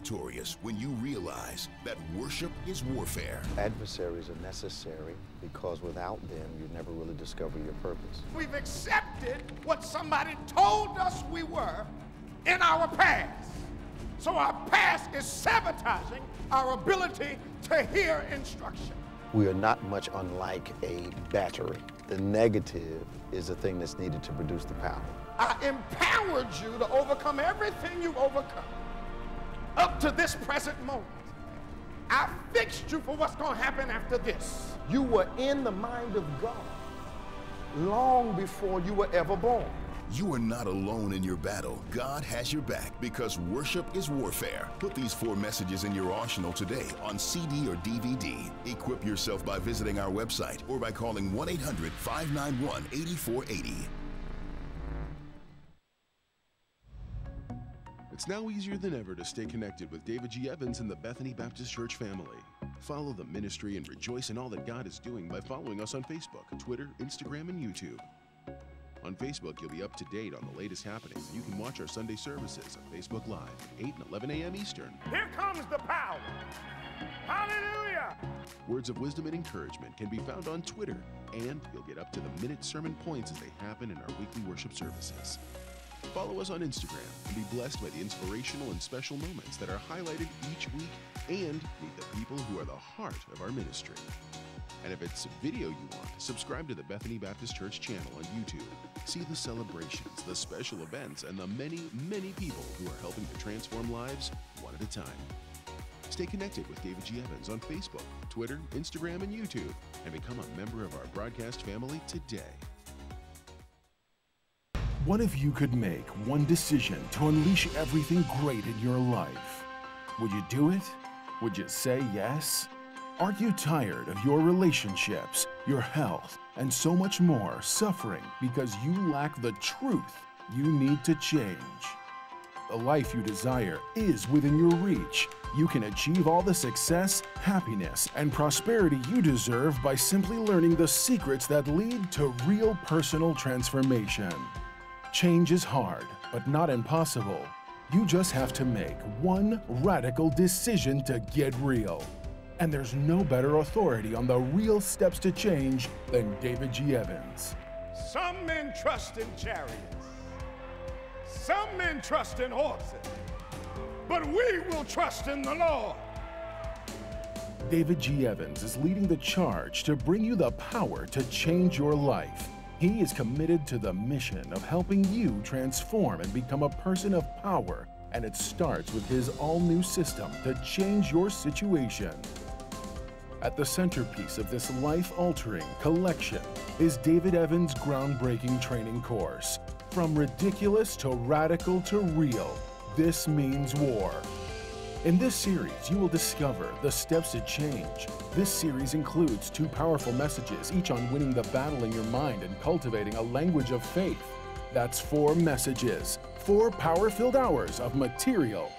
victorious when you realize that worship is warfare. Adversaries are necessary because without them, you never really discover your purpose. We've accepted what somebody told us we were in our past. So our past is sabotaging our ability to hear instruction. We are not much unlike a battery. The negative is the thing that's needed to produce the power. I empowered you to overcome everything you've overcome up to this present moment. I fixed you for what's going to happen after this. You were in the mind of God long before you were ever born. You are not alone in your battle. God has your back because worship is warfare. Put these 4 messages in your arsenal today on CD or DVD. Equip yourself by visiting our website or by calling 1-800-591-8480. It's now easier than ever to stay connected with David G. Evans and the Bethany Baptist Church family. Follow the ministry and rejoice in all that God is doing by following us on Facebook, Twitter, Instagram, and YouTube. On Facebook, you'll be up to date on the latest happenings. You can watch our Sunday services on Facebook Live at 8 and 11 a.m. Eastern. Here comes the power. Hallelujah! Words of wisdom and encouragement can be found on Twitter, and you'll get up-to-the-minute sermon points as they happen in our weekly worship services. Follow us on Instagram and be blessed by the inspirational and special moments that are highlighted each week, and meet the people who are the heart of our ministry. And if it's video you want, subscribe to the Bethany Baptist Church channel on YouTube. See the celebrations, the special events, and the many, many people who are helping to transform lives one at a time. Stay connected with David G. Evans on Facebook, Twitter, Instagram, and YouTube, and become a member of our broadcast family today. What if you could make one decision to unleash everything great in your life? Would you do it? Would you say yes? Aren't you tired of your relationships, your health, and so much more suffering because you lack the truth you need to change? The life you desire is within your reach. You can achieve all the success, happiness, and prosperity you deserve by simply learning the secrets that lead to real personal transformation. Change is hard, but not impossible. You just have to make one radical decision to get real. And there's no better authority on the real steps to change than David G. Evans. Some men trust in chariots. Some men trust in horses. But we will trust in the Lord. David G. Evans is leading the charge to bring you the power to change your life. He is committed to the mission of helping you transform and become a person of power, and it starts with his all-new system to change your situation. At the centerpiece of this life-altering collection is David Evans' groundbreaking training course. From ridiculous to radical to real, this means war. In this series, you will discover the steps to change. This series includes 2 powerful messages, each on winning the battle in your mind and cultivating a language of faith. That's 4 messages, 4 power-filled hours of material.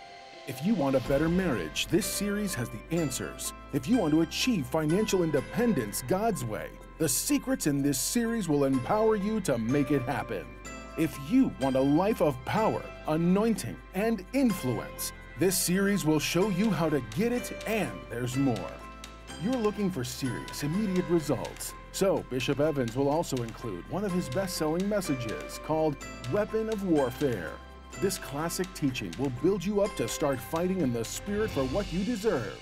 If you want a better marriage, this series has the answers. If you want to achieve financial independence God's way, the secrets in this series will empower you to make it happen. If you want a life of power, anointing, and influence, this series will show you how to get it, and there's more. You're looking for serious, immediate results. So Bishop Evans will also include one of his best-selling messages called Weapon of Warfare. This classic teaching will build you up to start fighting in the spirit for what you deserve.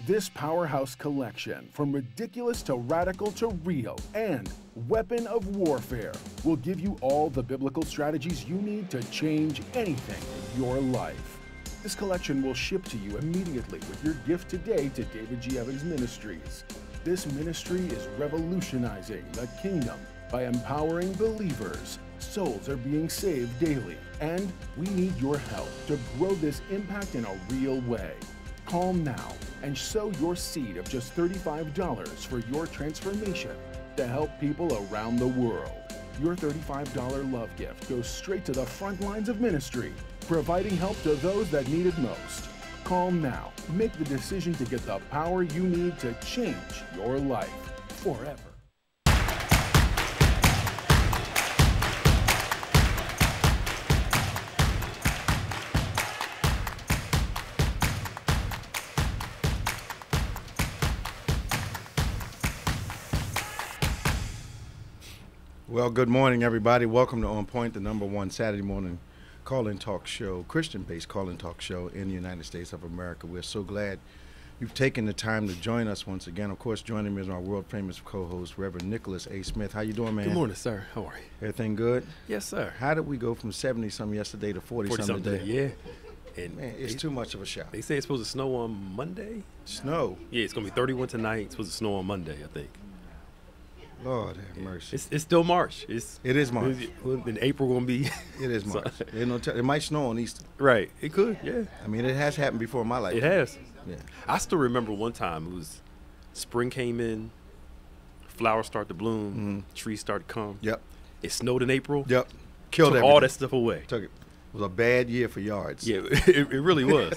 This powerhouse collection, from ridiculous to radical to real, and Weapon of Warfare, will give you all the biblical strategies you need to change anything in your life. This collection will ship to you immediately with your gift today to David G. Evans Ministries. This ministry is revolutionizing the kingdom by empowering believers. Souls are being saved daily, and we need your help to grow this impact in a real way. Call now and sow your seed of just $35 for your transformation to help people around the world. Your $35 love gift goes straight to the front lines of ministry, providing help to those that need it most. Call now. Make the decision to get the power you need to change your life forever. Well, good morning, everybody. Welcome to Onpointe, the #1 Saturday morning call-in talk show, Christian-based call-in talk show in the United States of America. We're so glad you've taken the time to join us once again. Of course, joining me is our world-famous co-host, Reverend Nicholas A. Smith. How you doing, man? Good morning, sir. How are you? Everything good? Yes, sir. How did we go from 70-something yesterday to 40-something today? Yeah. And Man, it's too much of a shock. They say it's supposed to snow on Monday. Snow? Yeah, it's going to be 31 tonight. It's supposed to snow on Monday, I think. Lord have mercy. It's still March. It is March. In April going to be. It is March. It might snow on Easter. Right. It could, yeah. I mean, it has happened before in my life. It has. Yeah. I still remember one time it was spring came in, flowers start to bloom, trees start to come. Yep. It snowed in April. Yep. Killed Took everything. all that stuff away. Took it. It was a bad year for yards. Yeah, it really was.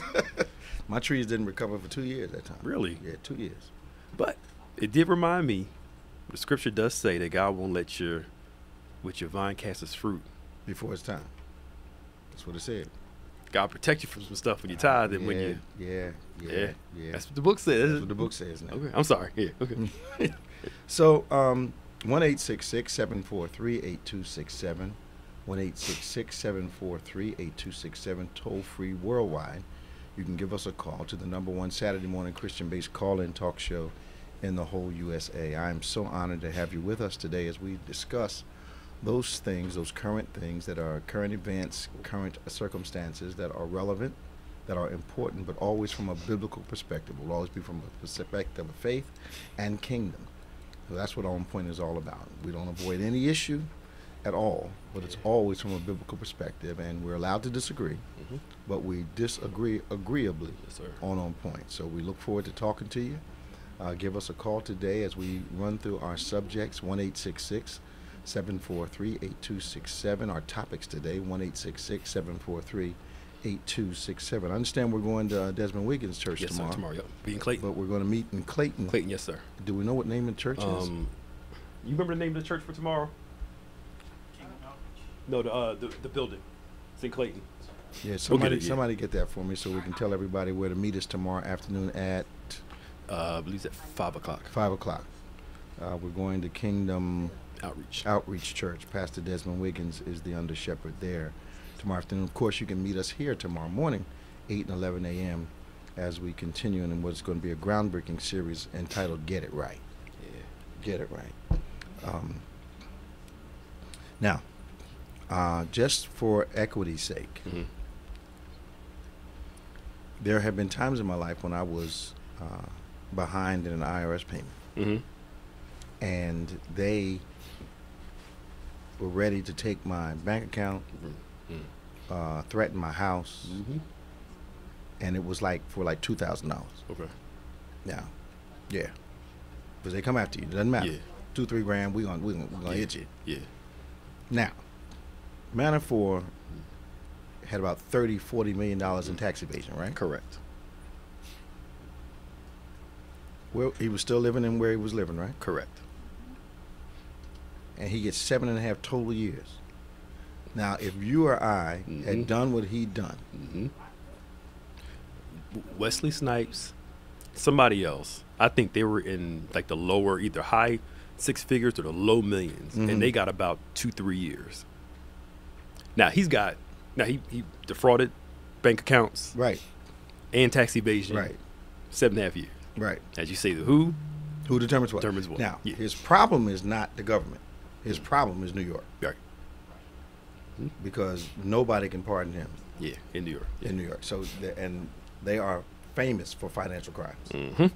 My trees didn't recover for 2 years that time. Really? Yeah, 2 years. But it did remind me, the scripture does say that God won't let your vine cast its fruit Before it's time. That's what it said. God protect you from some stuff when you tithe and when you. Yeah. That's what the book says. That's what the book says now. Okay, I'm sorry. Yeah, okay. So, 1-866-743-8267. 1-866-743-8267. Toll free worldwide. You can give us a call to the #1 Saturday morning Christian-based call-in talk show in the whole USA. I am so honored to have you with us today as we discuss those things, those current things that are current events, current circumstances that are relevant, that are important, but always from a biblical perspective. Will always be from a perspective of faith and kingdom. So that's what Onpointe is all about. We don't avoid any issue at all, but it's always from a biblical perspective, and we're allowed to disagree, but we disagree agreeably on Onpointe. So we look forward to talking to you. Give us a call today as we run through our subjects. 1-866-743-8267. Our topics today, 1-866-743-8267. I understand we're going to Desmond Wiggins Church Yes, tomorrow. sir, tomorrow, yep. Be in Clayton. But we're going to meet in Clayton. Clayton, yes, sir. Do we know what name the church is? You remember the name of the church for tomorrow? No, the building. It's in Clayton. Yeah, We'll get somebody it, get that for me so we can tell everybody where to meet us tomorrow afternoon at I believe it's at 5 o'clock. 5 o'clock. We're going to Kingdom Outreach. Church. Pastor Desmond Wiggins is the under shepherd there tomorrow afternoon. Of course, you can meet us here tomorrow morning, 8 and 11 a.m. as we continue in what's going to be a groundbreaking series entitled Get It Right. Yeah. Get It Right. Now, just for equity's sake, there have been times in my life when I was behind in an IRS payment, and they were ready to take my bank account, threaten my house, and it was for $2,000. Okay. Now, yeah, because they come after you. It doesn't matter. Yeah. 2-3 grand, we're gonna hit you. Yeah. Now, Manafort had about $30-40 million in tax evasion, right? Correct. Well, he was still living in where he was living, right? Correct. And he gets 7.5 total years. Now, if you or I had done what he'd done, Wesley Snipes, somebody else, I think they were in the lower, either high six figures or the low millions, and they got about 2-3 years. Now he defrauded bank accounts, right, and tax evasion, right, 7.5 years, right. As you say, the who determines what? Determines what. Now, Yeah. his problem is not the government. His problem is New York. Right. Because nobody can pardon him. Yeah, in New York. Yeah. In New York. So, and they are famous for financial crimes. And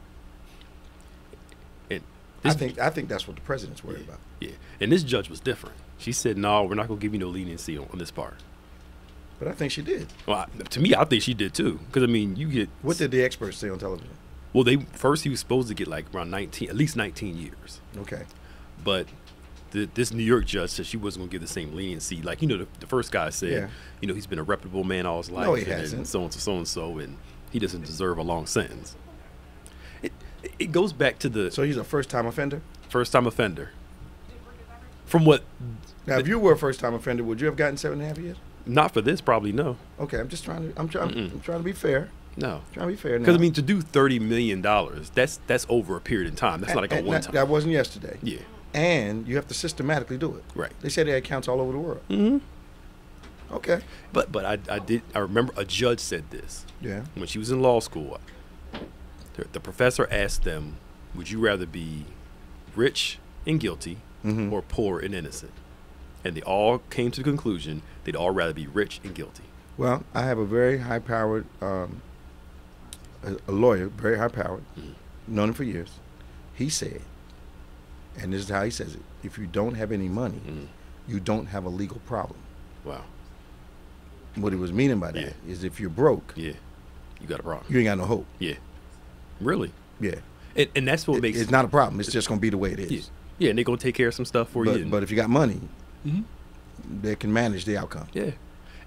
I think that's what the president's worried about. Yeah, and this judge was different. She said, "No, we're not going to give you no leniency on this part." But I think she did. Well, to me, I think she did too. Because you get. What did the experts say on television? Well, he was supposed to get around at least 19 years. Okay. But this New York judge said she wasn't going to give the same leniency. The first guy said, he's been a reputable man all his life. No, he hasn't. And so and so, and he doesn't deserve a long sentence. It goes back to the. So he's a first-time offender? First-time offender. From what? Now, if you were a first-time offender, would you have gotten 7.5 years? Not for this, probably no. Okay, I'm trying to be fair. No. Trying to be fair now. Because to do $30 million, that's over a period of time. That's not a one time. That wasn't yesterday. Yeah. and you have to systematically do it. Right. They said they had counts all over the world. Mm-hmm. Okay. But I remember a judge said this. Yeah. When she was in law school, the professor asked them, would you rather be rich and guilty or poor and innocent? And they all came to the conclusion they'd all rather be rich and guilty. Well, I have a very high-powered, a lawyer, very high-powered, known him for years. He said, and this is how he says it, if you don't have any money, you don't have a legal problem. Wow. What he was meaning by that is if you're broke, you got a problem. You ain't got no hope. Yeah. Really? Yeah. And that's what makes it's not a problem. It's just going to be the way it is. Yeah, and they're going to take care of some stuff for you. But if you got money, they can manage the outcome. Yeah.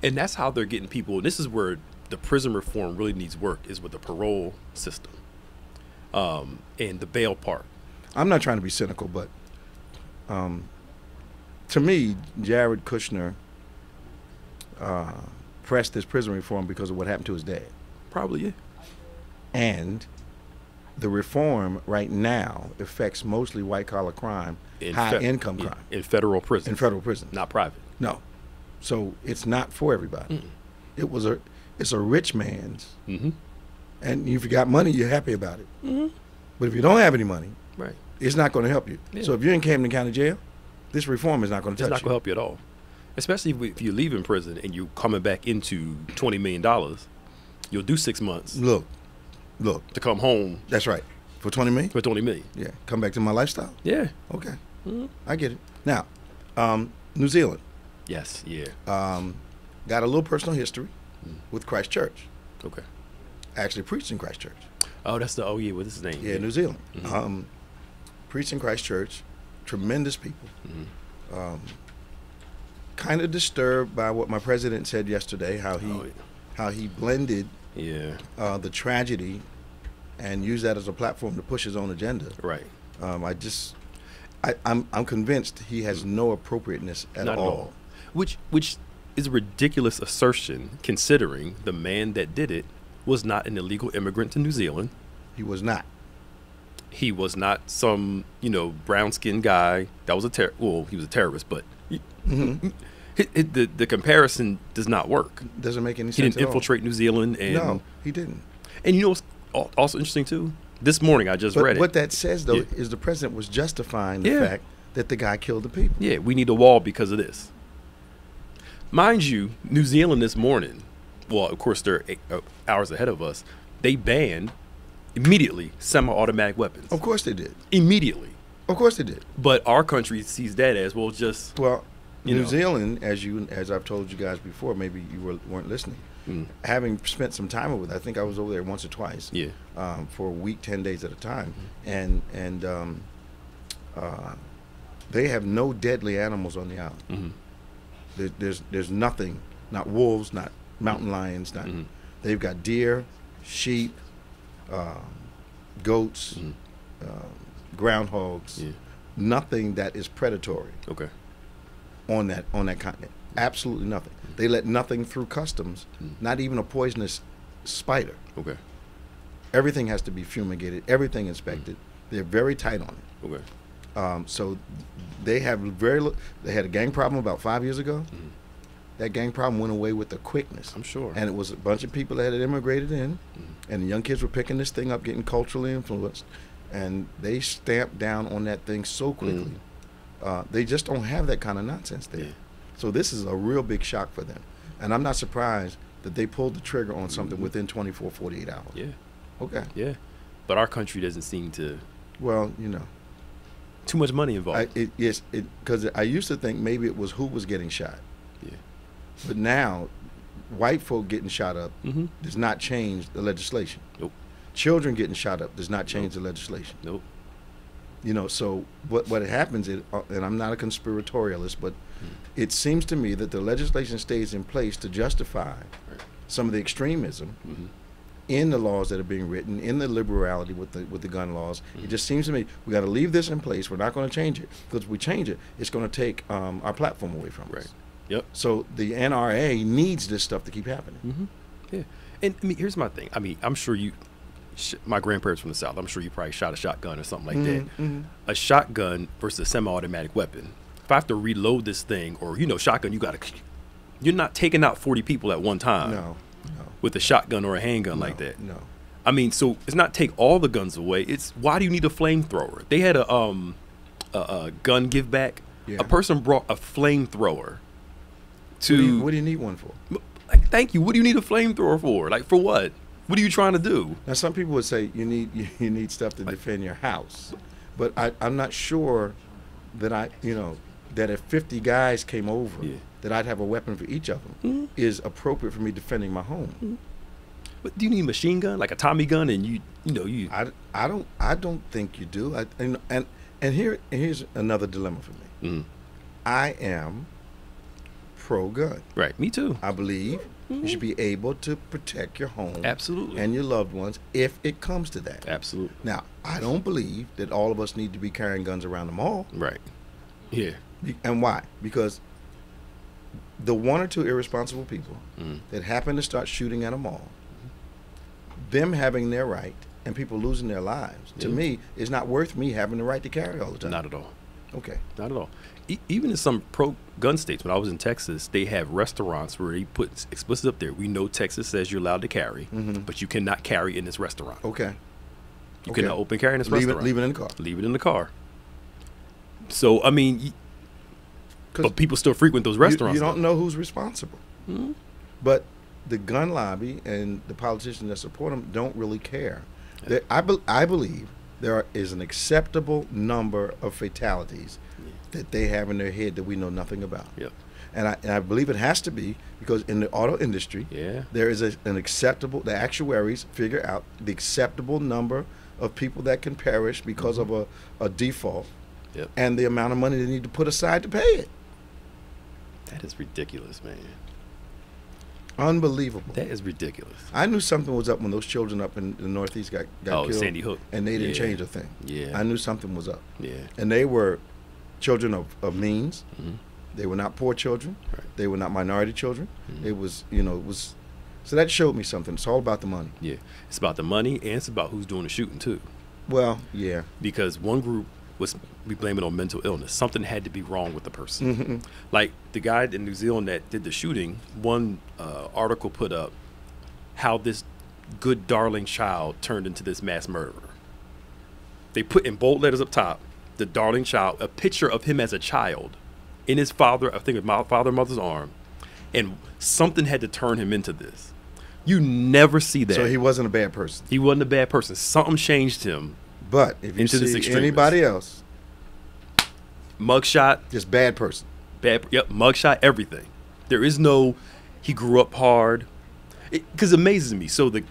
And that's how they're getting people. And this is where the prison reform really needs work, is with the parole system and the bail part. I'm not trying to be cynical, but to me, Jared Kushner pressed this prison reform because of what happened to his dad. Probably, yeah. And the reform right now affects mostly white-collar crime, high-income crime. In federal prison. In federal prison. Not private. No. So it's not for everybody. It's a rich man's, and if you got money, you're happy about it. But if you don't have any money, right, it's not going to help you. Yeah. So if you're in Camden County Jail, this reform is not going to touch you. It's not going to help you at all. Especially if you leave in prison and you're coming back into $20 million, you'll do 6 months. Look. To come home. That's right. For $20 million? For $20 million. Yeah. Come back to my lifestyle? Yeah. Okay. I get it. Now, New Zealand. Yes, yeah. Got a little personal history with Christ Church. Okay. Actually preached in Christ Church. Oh, what's his name? Yeah, New Zealand. Preached in Christ Church. Tremendous people. Kind of disturbed by what my president said yesterday, how he blended the tragedy and used that as a platform to push his own agenda. Right. I'm convinced he has no appropriateness at all. Which is a ridiculous assertion, considering the man that did it was not an illegal immigrant to New Zealand. He was not. He was not some, brown-skinned guy that was he was a terrorist, but the comparison does not work. Doesn't make any sense. He didn't infiltrate New Zealand. No, he didn't. And what's also interesting too? This morning I just read it. What that says though is the president was justifying the fact that the guy killed the people. Yeah, we need a wall because of this. Mind you, New Zealand this morning, well, of course they're 8 hours ahead of us. They banned immediately semi-automatic weapons. Of course they did. Immediately. Of course they did. But our country sees that as New Zealand, as I've told you guys before, maybe you weren't listening. Having spent some time with it, I think I was over there once or twice. Yeah. For a week, 10 days at a time, and they have no deadly animals on the island. There's nothing, not wolves, not mountain lions, not. They've got deer, sheep, goats, groundhogs. Nothing that is predatory. Okay. On that continent, absolutely nothing. They let nothing through customs, not even a poisonous spider. Okay. Everything has to be fumigated. Everything inspected. They're very tight on it. Okay. So they have they had a gang problem about 5 years ago. That gang problem went away with the quickness. I'm sure. And it was a bunch of people that had immigrated in, and the young kids were picking this thing up, getting culturally influenced, and they stamped down on that thing so quickly. They just don't have that kind of nonsense there. So this is a real big shock for them. And I'm not surprised that they pulled the trigger on something within 24, 48 hours. Yeah. Okay. Yeah. But our country doesn't seem to. Well, too much money involved. Because I used to think maybe it was who was getting shot. Yeah. But now, white folk getting shot up does not change the legislation. Nope. Children getting shot up does not change the legislation. Nope. So what happens is, and I'm not a conspiratorialist, but it seems to me that the legislation stays in place to justify some of the extremism in the laws that are being written, in the liberality with the gun laws. It just seems to me we got to leave this in place. We're not going to change it, because if we change it, it's going to take our platform away from us. Yep. So the NRA needs this stuff to keep happening. Yeah. And here's my thing. I'm sure my grandparents from the South. I'm sure you probably shot a shotgun or something like that. A shotgun versus a semi-automatic weapon. If I have to reload this thing, or shotgun, you're not taking out 40 people at one time. No. With a shotgun or a handgun like that. No. I mean, so it's not take all the guns away. It's why do you need a flamethrower? They had a gun give back. Yeah. A person brought a flamethrower to. What do you need one for? Like, thank you. What do you need a flamethrower for? Like, for what? What are you trying to do? Now, some people would say you need stuff to defend your house, but I'm not sure that that if 50 guys came over, that I'd have a weapon for each of them is appropriate for me defending my home. But do you need a machine gun, like a Tommy gun, and you? I don't think you do. Here's another dilemma for me. I am pro-gun. Right. Me too. I believe you should be able to protect your home, absolutely, and your loved ones if it comes to that. Absolutely. Now, I don't believe that all of us need to be carrying guns around the mall. Right. Yeah. And why? Because the one or two irresponsible people that happen to start shooting at a mall, them having their right and people losing their lives, to me, is not worth me having the right to carry all the time. Not at all. Okay. Not at all. Even in some pro-gun states, when I was in Texas, they have restaurants where they put explicit up there. We know Texas says you're allowed to carry, but you cannot carry in this restaurant. Okay. You cannot open carry in this restaurant. Leave it in the car. Leave it in the car. So, I mean, but people still frequent those restaurants. You don't know who's responsible. But the gun lobby and the politicians that support them don't really care. I believe there is an acceptable number of fatalities that they have in their head that we know nothing about. Yep. And I believe it has to be because in the auto industry, there is an acceptable, the actuaries figure out the acceptable number of people that can perish because of a default and the amount of money they need to put aside to pay it. That is ridiculous, man. Unbelievable. That is ridiculous. I knew something was up when those children up in the Northeast got killed. Sandy Hook. And they didn't change a thing. Yeah. I knew something was up. Yeah. And they were children of means. They were not poor children. Right. They were not minority children. It was, so that showed me something. It's all about the money. Yeah. It's about the money, and it's about who's doing the shooting, too. Well, yeah. Because one group we blame it on mental illness. Something had to be wrong with the person. Like the guy in New Zealand that did the shooting, one article put up how this good darling child turned into this mass murderer. They put in bold letters up top, the darling child, a picture of him as a child in his father, I think his father and mother's arm, and something had to turn him into this. You never see that. So he wasn't a bad person. He wasn't a bad person. Something changed him. But if you see anybody else, mugshot, just bad person. Mugshot, everything. There is no, he grew up hard. Because it amazes me. So the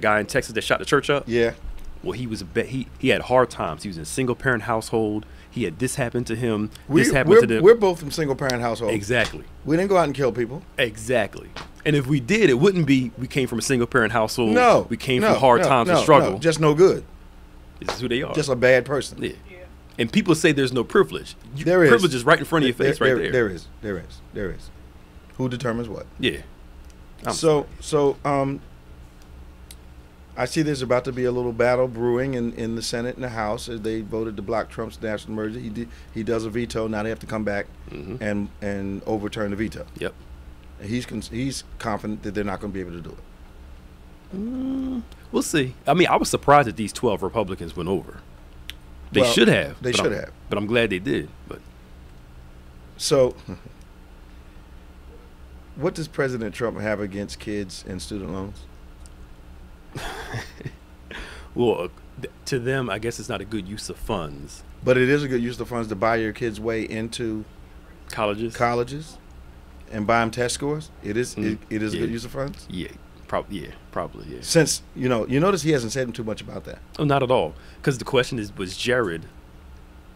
guy in Texas that shot the church up. Yeah. Well, he had hard times. He was in a single parent household. He had this happen to him. This happened to them. We're both from single parent households. Exactly. We didn't go out and kill people. Exactly. And if we did, it wouldn't be we came from a single parent household. No. We came from hard times and struggle. No, just no good. This is who they are. Just a bad person. Yeah. And people say there's no privilege. There is. Privilege is right in front of your face right there. There is. Who determines what? Yeah. So I see there's about to be a little battle brewing in the Senate and the House as they voted to block Trump's national emergency. He does a veto. Now they have to come back and overturn the veto. Yep. And he's confident that they're not going to be able to do it. We'll see. I mean, I was surprised that these 12 Republicans went over. They should have. They should have. But I'm glad they did. But so, what does President Trump have against kids and student loans? Well, to them, I guess it's not a good use of funds. But it is a good use of funds to buy your kids' way into colleges, and buy them test scores. It is. It is a good use of funds. Yeah. Probably. Yeah. Since you notice he hasn't said too much about that. Oh, not at all. Because the question was Jared.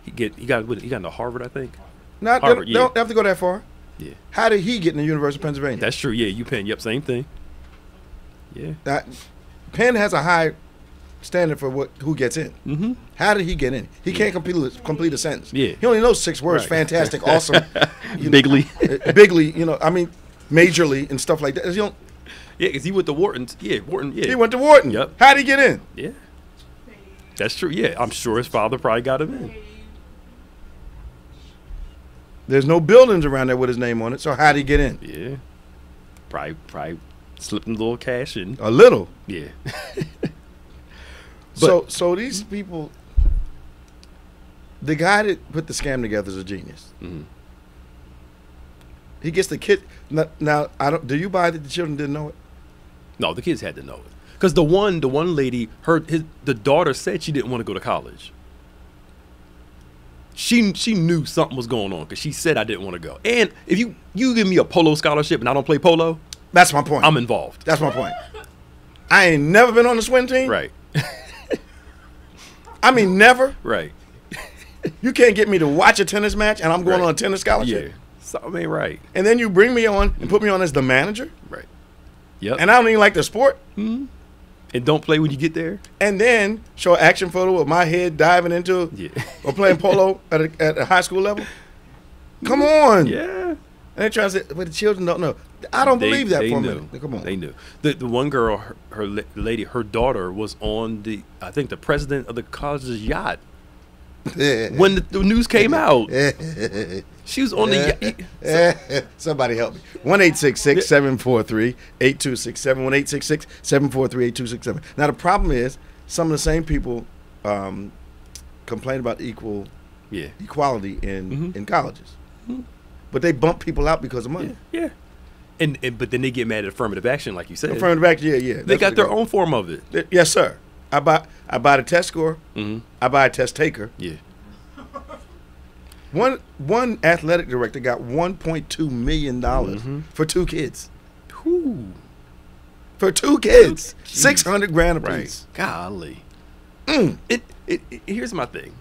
He got into Harvard, I think. Harvard, they don't have to go that far. Yeah. How did he get in the University of Pennsylvania? That's true. Yeah, UPenn. Yep, same thing. Yeah. Penn has a high standard for who gets in. How did he get in? He can't complete a sentence. Yeah. He only knows 6 words. Right. Fantastic, awesome. Bigly. Bigly. I mean, majorly and stuff like that. Yeah, because he went to Wharton's. Yeah, Wharton. Yeah, He went to Wharton. Yep. How'd he get in? Yeah, that's true. Yeah, I'm sure his father probably got him in. There's no buildings around there with his name on it, so how'd he get in? Yeah, probably slipped him a little cash in. A little. Yeah. So these people, the guy that put the scam together is a genius. Mhm. He gets the kid. Now, I don't. Do you buy that the children didn't know it? No, the kids had to know it because the one lady, the daughter said she didn't want to go to college. She knew something was going on because she said I didn't want to go. And if you give me a polo scholarship and I don't play polo, That's my point. I'm involved. That's my point. I ain't never been on the swim team. Right. I mean, never. Right. You can't get me to watch a tennis match, and I'm going Right. on a tennis scholarship. Yeah. So I mean, right. And then you bring me on and put me on as the manager, Right. Yep. and I don't even like the sport. And don't play when you get there. And then show an action photo of my head diving into Yeah. or playing polo at a high school level. Come on. Yeah. And they try to say, but the children don't know. I don't believe that for a knew. minute. Come on. They knew. The one girl, her lady, her daughter was on I think the president of the college's yacht when the news came out. She was on the yacht. Somebody help me. 1-866-743-8267. 1-866-743-8267. Now, the problem is some of the same people complain about Yeah. equality in colleges. But they bump people out because of money. Yeah. And but then they get mad at affirmative action, like you said. Affirmative action, yeah. They got their own form of it. Yes, sir. I buy the test score. I buy a test taker. Yeah. One athletic director got $1.2 million for 2 kids. Whew. For 2 kids, Jeez. $600,000 a Right. piece. Golly. Here's my thing.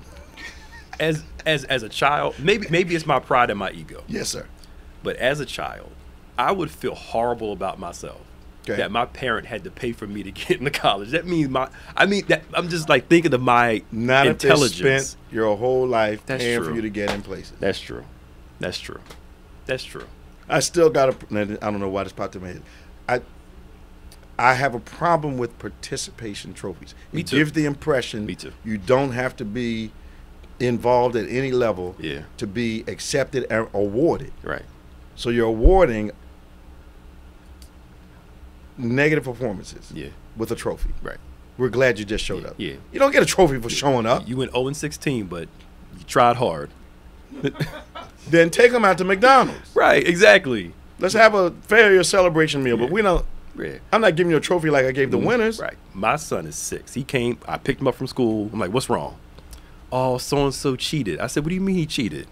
As a child, maybe it's my pride and my ego. Yes, sir. But as a child, I would feel horrible about myself that my parent had to pay for me to get into college. That means I'm just like thinking of my Not intelligence. if they spent your whole life That's paying true. for you to get in places. That's true. That's true. That's true. I still got I don't know why this popped in my head. I have a problem with participation trophies. Me It too. gives the impression Me too. you don't have to be involved at any level Yeah. to be accepted or awarded. Right. So you're awarding negative performances with a trophy. Right. We're glad you just showed up. Yeah. You don't get a trophy for showing up. You went 0-16, but you tried hard. Then take them out to McDonald's. Right. Exactly. Let's have a failure celebration meal, but we don't. Yeah. I'm not giving you a trophy like I gave the winners. Right. My son is 6. He came. I picked him up from school. I'm like, "What's wrong?" "Oh, so and so cheated." I said, "What do you mean he cheated?"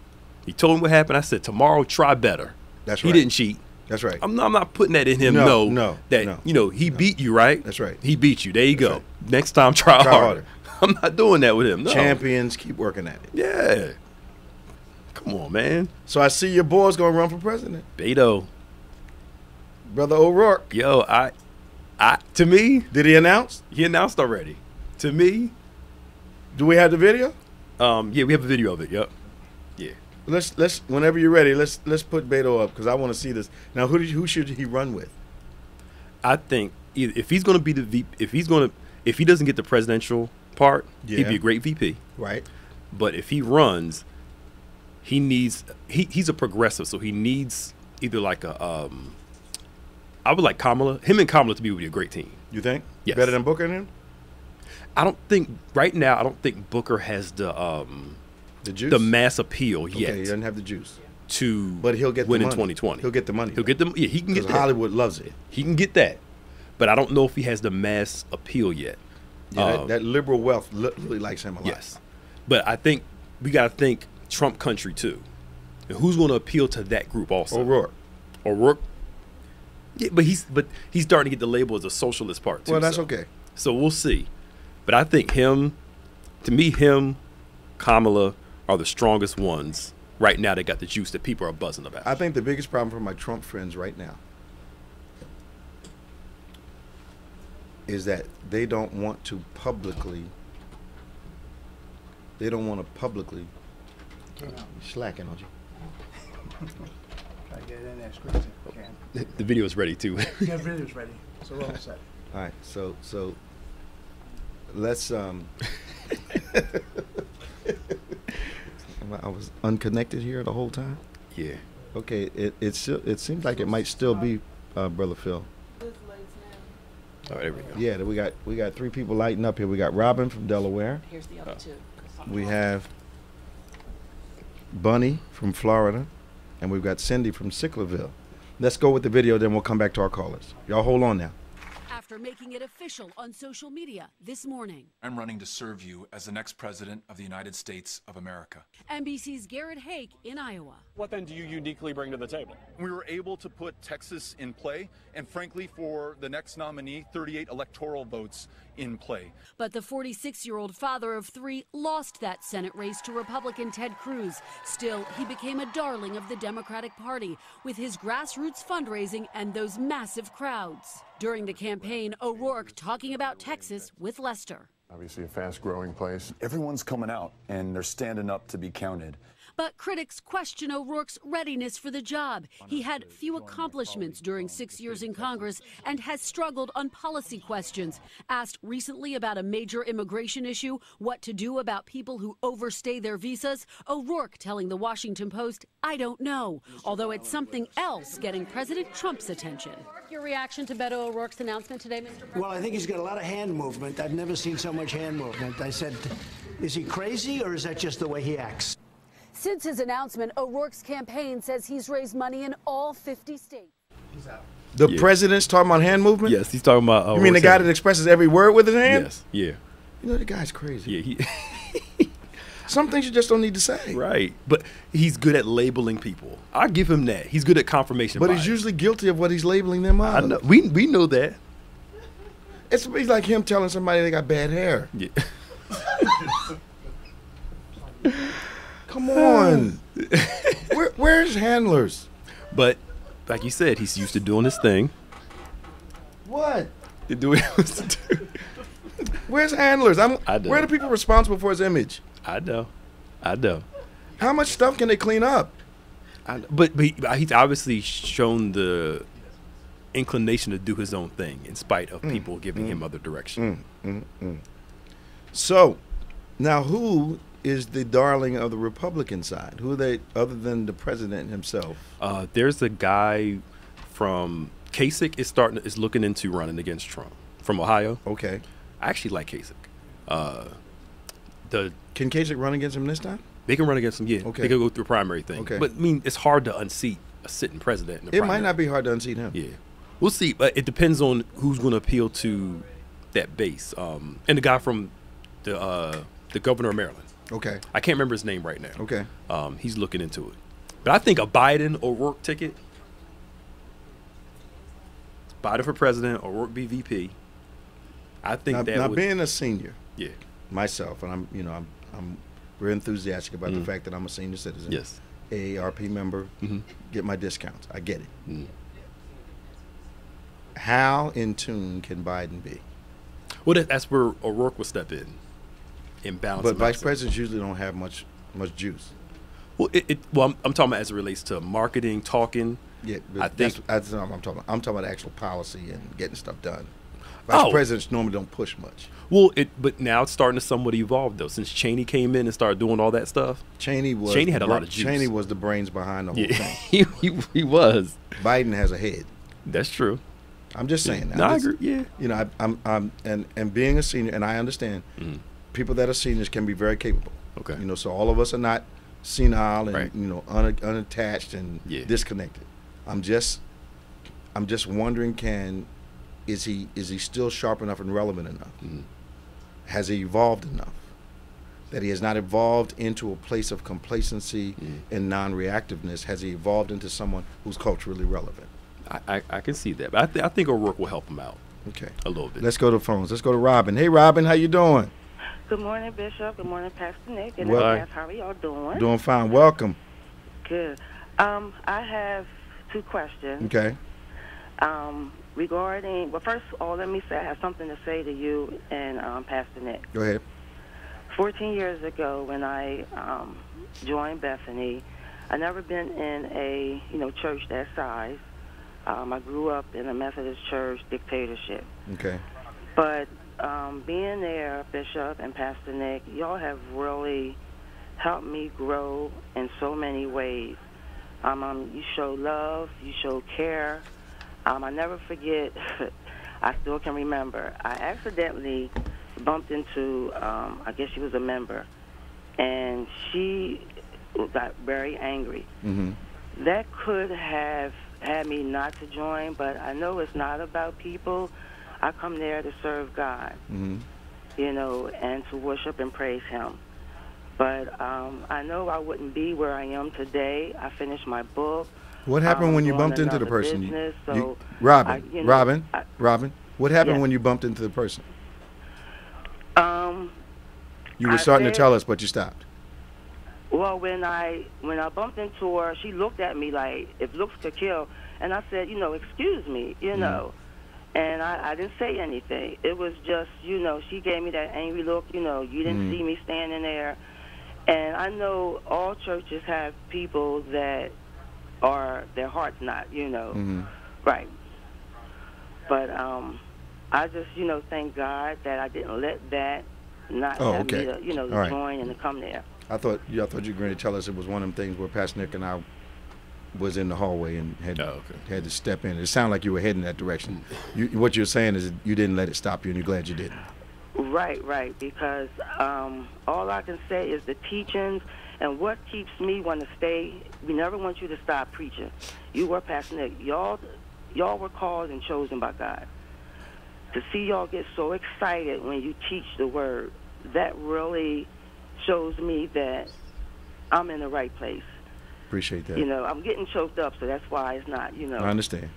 He told me what happened. I said, "Tomorrow, try better." That's He right. didn't cheat. That's right. I'm not putting that in him. No, He beat you, right? That's right. He beat you. There you go. right. Next time, try Try harder. I'm not doing that with him. No. Champions keep working at it. Yeah. Come on, man. So I see your boy's gonna run for president, Beto. Brother O'Rourke. Yo, to me, Did he announce? he announced already. To me, Do we have the video? yeah, we have a video of it. Yep. Yeah. Let's whenever you're ready, let's put Beto up because I want to see this. Now, who should he run with? I think if he's going to be if he doesn't get the presidential part, he'd Yeah. be a great VP. Right. But if he runs, he's a progressive, so he needs either like I would like Kamala. Him and Kamala to be would be a great team. You think? Yes. Better than Booker and him? I don't think right now. I don't think Booker has the juice. the mass appeal yet Okay, he doesn't have the juice. to But he'll get win the in money. 2020. He'll get the money. He'll get them. Yeah, he can get Because that. Hollywood loves it. He can get that, but I don't know if he has the mass appeal yet. Yeah, that liberal wealth really likes him a lot. Yes, but I think we got to think Trump country too. And who's going to appeal to that group also? O'Rourke. Yeah, but he's starting to get the label as a socialist part too. Well, that's so. okay. So we'll see. But I think him, Kamala are the strongest ones right now. They got the juice that people are buzzing about. I think the biggest problem for my Trump friends right now is that they don't want to publicly. You're slacking, aren't you? Try to get it in there as quick as you can. The video is ready too. Yeah, video's ready. So we're all set. All right, so let's I was unconnected here the whole time. Yeah. Okay, it seems like it might still be Brother Phil. Oh, there we go. Yeah, we got 3 people lighting up here. We got Robin from Delaware. Here's the other 2. We have Bunny from Florida, and we've got Cindy from Sicklerville. Let's go with the video, then we'll come back to our callers. Y'all hold on now. After making it official on social media this morning, I'm running to serve you as the next president of the United States of America. NBC's Garrett Hake in Iowa. What then do you uniquely bring to the table? We were able to put Texas in play, and frankly, for the next nominee, 38 electoral votes in play. But the 46-year-old father of 3 lost that Senate race to Republican Ted Cruz. Still, he became a darling of the Democratic Party with his grassroots fundraising and those massive crowds. During the campaign, O'Rourke talking about Texas with Lester. Obviously a fast-growing place. Everyone's coming out, and they're standing up to be counted. But critics question O'Rourke's readiness for the job. He had few accomplishments during 6 years in Congress and has struggled on policy questions. Asked recently about a major immigration issue, what to do about people who overstay their visas, O'Rourke telling the Washington Post, "I don't know," although it's something else getting President Trump's attention. Your reaction to Beto O'Rourke's announcement today, Mr. President? Well, I think he's got a lot of hand movement. I've never seen so much hand movement. I said, is he crazy or is that just the way he acts? Since his announcement, O'Rourke's campaign says he's raised money in all 50 states. The president's talking about hand movement? Yes, he's talking about. You mean the guy that expresses every word with his hand? Yes, yeah. You know, the guy's crazy. Yeah, he. Some things you just don't need to say. Right, but he's good at labeling people. I give him that. He's good at confirmation But bias. he's usually guilty of what he's labeling them I of. know. We know that. It's like him telling somebody they got bad hair. Yeah. Come on. Where's handlers? But like you said, he's used to doing his thing. What? To do what he wants to do. Where's handlers? I know. Where are the people responsible for his image? I know. How much stuff can they clean up? But he's obviously shown the inclination to do his own thing in spite of people giving him other direction. So, now who is the darling of the Republican side? Who are they, other than the president himself? There's a guy from Kasich is looking into running against Trump from Ohio. Okay. I actually like Kasich. Can Kasich run against him this time? They can run against him, yeah. Okay. They can go through a primary thing. Okay. But, I mean, it's hard to unseat a sitting president in a It primary. might not be hard to unseat him. Yeah. We'll see. But it depends on who's going to appeal to that base. And the guy from the governor of Maryland. Okay. I can't remember his name right now. Okay. He's looking into it. But I think a Biden O'Rourke ticket, Biden for president, O'Rourke be VP. I think now being a senior, yeah, myself, and I'm very enthusiastic about the fact that I'm a senior citizen. Yes. AARP member, get my discounts. I get it. How in tune can Biden be? Well, that's where O'Rourke will step in and balance. But vice presidents usually don't have much juice. Well, I'm talking about as it relates to marketing, talking. Yeah, I think that's what I'm talking about. I'm talking about actual policy and getting stuff done. Vice presidents normally don't push much. Well, but now it's starting to somewhat evolve though. Since Cheney came in and started doing all that stuff, Cheney had a lot of juice. Cheney was the brains behind the whole thing. he was. Biden has a head. That's true. I'm just saying. No, I agree. Yeah. You know, I'm being a senior, and I understand people that are seniors can be very capable. Okay. You know, so all of us are not senile and you know unattached and disconnected. I'm just wondering, is he still sharp enough and relevant enough? Has he evolved enough that he has not evolved into a place of complacency and non-reactiveness? Has he evolved into someone who's culturally relevant? I can see that, but I think O'Rourke will help him out. Okay, a little bit. Let's go to the phones. Let's go to Robin. Hey, Robin, how you doing? Good morning, Bishop. Good morning, Pastor Nick. And Well, how are y'all doing? Doing fine. Welcome. Good. I have 2 questions. Okay. Regarding, well, first of all, let me say I have something to say to you and Pastor Nick. Go ahead. 14 years ago, when I joined Bethany, I never been in a church that size. I grew up in a Methodist church dictatorship. Okay. But being there, Bishop and Pastor Nick, y'all have really helped me grow in so many ways. You show love, you show care. I never forget, I still can remember, I accidentally bumped into, I guess she was a member, and she got very angry. Mm-hmm. That could have had me not to join, but I know it's not about people. I come there to serve God, you know, and to worship and praise Him. But I know I wouldn't be where I am today. I finished my book. What happened when you bumped into the person? Business, Robin, Robin, what happened yes. when you bumped into the person? You were I starting to said, tell us, but you stopped. Well, when I bumped into her, she looked at me like, if looks could kill, and I said, you know, excuse me, you know. And I didn't say anything. It was just, you know, she gave me that angry look, you know, you didn't see me standing there. And I know all churches have people that are, their heart's not, you know, right. But I just, you know, thank God that I didn't let that not have me to, you know, to join and to come there. I thought you were going to tell us it was one of them things where Pastor Nick and I was in the hallway and had to step in. It sounded like you were heading that direction. What you're saying is you didn't let it stop you, and you're glad you didn't. Right, because all I can say is the teachings and what keeps me want to stay. We never want you to stop preaching. You were Pastor Nick. Y'all were called and chosen by God. To see y'all get so excited when you teach the word, that really shows me that I'm in the right place. Appreciate that. You know, I'm getting choked up, so that's why it's not, you know. I understand.